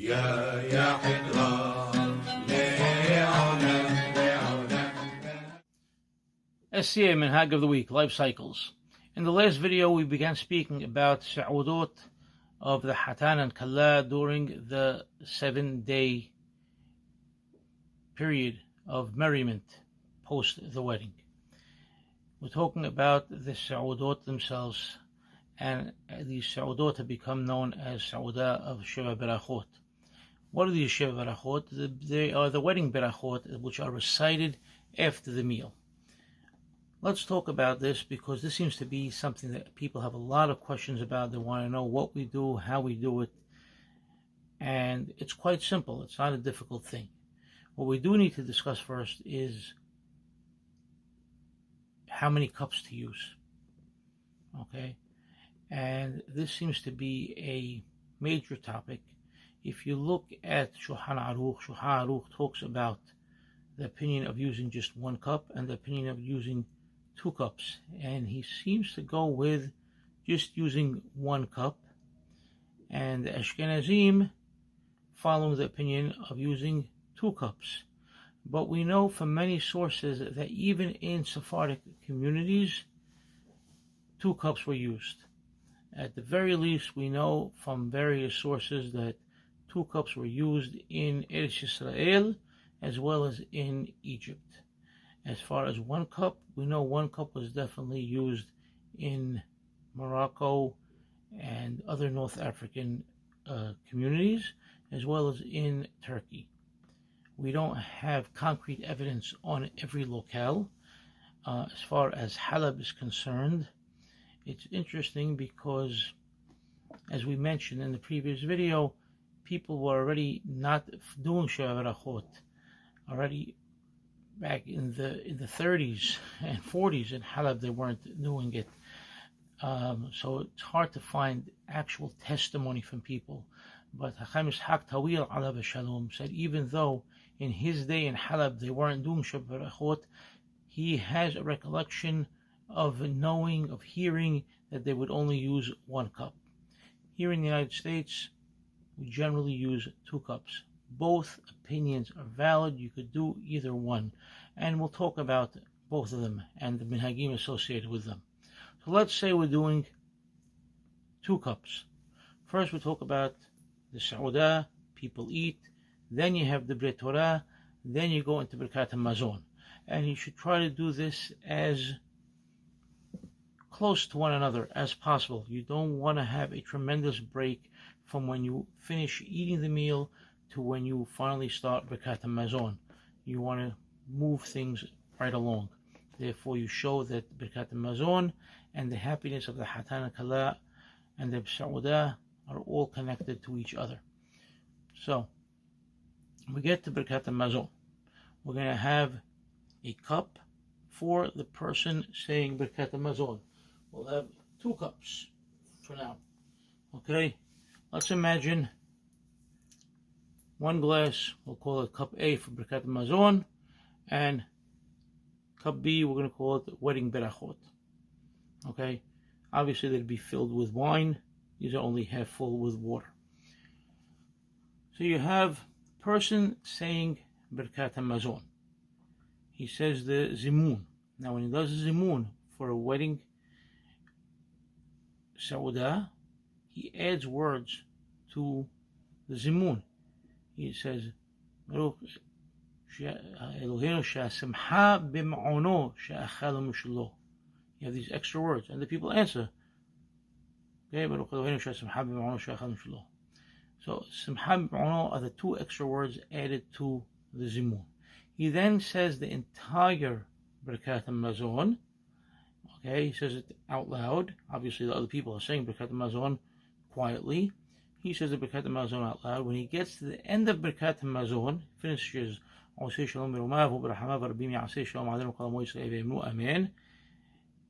SCA Minhag of the Week, Life Cycles. In the last video, we began speaking about Sa'udot of the Hatan and Kala during the 7-day period of merriment post the wedding. We're talking about the Sa'udot themselves, and these Sa'udot have become known as Sa'udah of Sheba Berakhot. What are these Sheba Berakhot? They are the wedding Berakhot, which are recited after the meal. Let's talk about this because this seems to be something that people have a lot of questions about. They want to know what we do, how we do it, and it's quite simple. It's not a difficult thing. What we do need to discuss first is how many cups to use. Okay? And this seems to be a major topic. If you look at Shulchan Aruch talks about the opinion of using just 1 cup and the opinion of using 2 cups. And he seems to go with just using 1 cup. And the Ashkenazim following the opinion of using 2 cups. But we know from many sources that even in Sephardic communities, 2 cups were used. At the very least, we know from various sources that 2 cups were used in Eretz Yisrael as well as in Egypt. As far as 1 cup, we know 1 cup was definitely used in Morocco and other North African communities, as well as in Turkey. We don't have concrete evidence on every locale. As far as Halab is concerned, it's interesting because, as we mentioned in the previous video, people were already not doing Sheva Berakhot already back in the 30s and 40s in Halab. They weren't doing it. So it's hard to find actual testimony from people. But Hacham Ishaq Tawil Alav Shalom said even though in his day in Halab they weren't doing Sheva Berakhot, he has a recollection of knowing, of hearing that they would only use 1 cup. Here in the United States, we generally use 2 cups. Both opinions are valid. You could do either one. And we'll talk about both of them and the minhagim associated with them. So let's say we're doing 2 cups. First we talk about the Sa'udah, people eat. Then you have the Brit Torah. Then you go into Birkat HaMazon. And you should try to do this as close to one another as possible. You don't want to have a tremendous break from when you finish eating the meal to when you finally start Birkat HaMazon. You want to move things right along. Therefore, you show that Birkat HaMazon and the happiness of the Hatan and Kala and the Sa'udah are all connected to each other. So, we get to Birkat HaMazon. We're going to have a cup for the person saying Birkat HaMazon. We'll have 2 cups for now. Okay? Let's imagine 1 glass, we'll call it cup A for Birkat HaMazon, and cup B, we're going to call it wedding Berakhot. Okay? Obviously, they'd be filled with wine. These are only half full with water. So you have a person saying Birkat HaMazon. He says the Zimun. Now, when he does the Zimun for a wedding Sa'udah, he adds words to the Zimun. He says, you have these extra words, and the people answer. Okay, so Simcha B'Ma'ono are the 2 extra words added to the Zimun. He then says the entire Birkat HaMazon. Okay, he says it out loud. Obviously, the other people are saying Birkat HaMazon quietly. He says the Birkat HaMazon out loud. When he gets to the end of Birkat HaMazon, finishes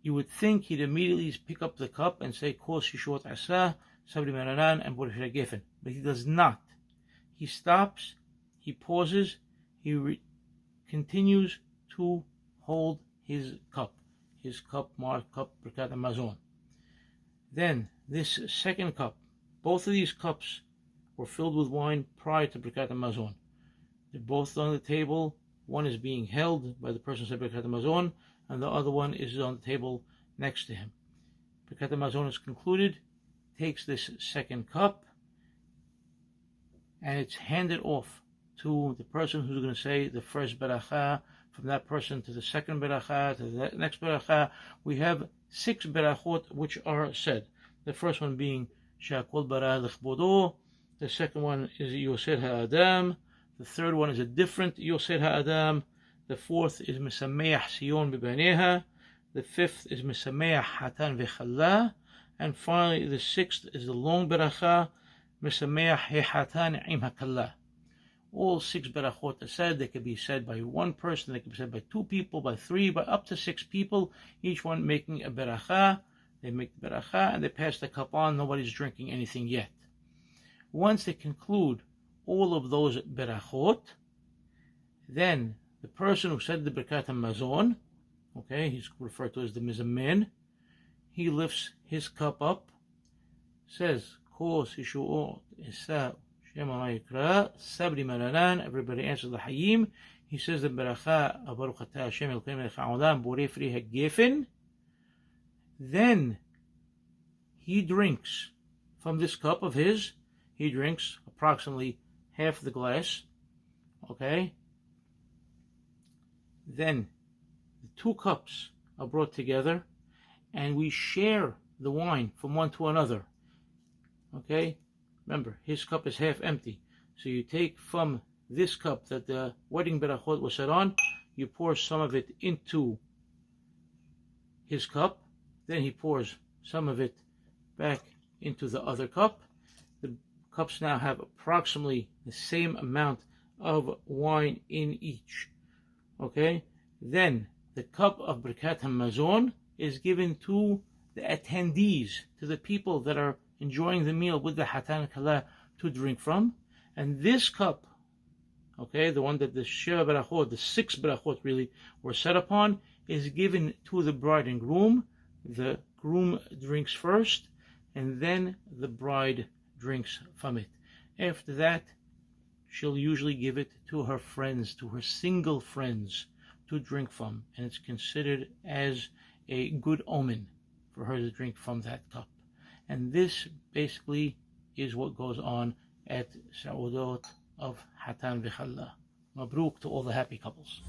you would think he'd immediately pick up the cup and say Kol Shishot Asa, Sabri Maranan, and Borishra Geffen. But he does not. He stops, he pauses, he continues to hold his cup marked cup Birkat HaMazon. Then this second cup, both of these cups were filled with wine prior to Birkat HaMazon. They're both on the table. One is being held by the person who said Birkat HaMazon, and the other one is on the table next to him. Birkat HaMazon is concluded, takes this second cup, and it's handed off to the person who's going to say the first Berakhah, from that person to the second Berakhah, to the next Berakhah. We have 6 Berakhot which are said. The first one being Shakol Bara L'chbodo. The second one is Yosed Ha'adam. The third one is a different Yosed Ha'adam. The fourth is Mesameach Sion B'Baneha. The fifth is Mesameach Hatan V'Chala. And finally, the sixth is the long Berakhah, Mesameach Hatan Im HaKala. All 6 Berakhot are said. They can be said by one person, they can be said by 2 people, by 3, by up to 6 people, each one making a Berakhah. They make the Berakhah and they pass the cup on. Nobody's drinking anything yet. Once they conclude all of those Berakhot, then the person who said the Birkat HaMazon, okay, he's referred to as the Mizamin, he lifts his cup up, says, Kos Yishuot Isa Shema Ma'ikra, Sabri Maranan, everybody answers the Hayim. He says the Berakhah, Baruch Atah Hashem Elokeinu Melech Haolam, Borei Fri HaGefen. Then he drinks from this cup of his, he drinks approximately half the glass, okay? Then the 2 cups are brought together and we share the wine from one to another, okay? Remember, his cup is half empty. So you take from this cup that the wedding Berakhot was set on, you pour some of it into his cup, then he pours some of it back into the other cup. The cups now have approximately the same amount of wine in each, okay? Then the cup of Birkat HaMazon is given to the attendees, to the people that are enjoying the meal with the Hatan Kala to drink from. And this cup, okay, the one that the Sheba Berakhot, the 6 Berakhot really were set upon, is given to the bride and groom. The groom drinks first, and then the bride drinks from it. After that, she'll usually give it to her friends, to her single friends, to drink from. And it's considered as a good omen for her to drink from that cup. And this basically is what goes on at Sa'udot of Hatan V'Chala. Mabruk to all the happy couples.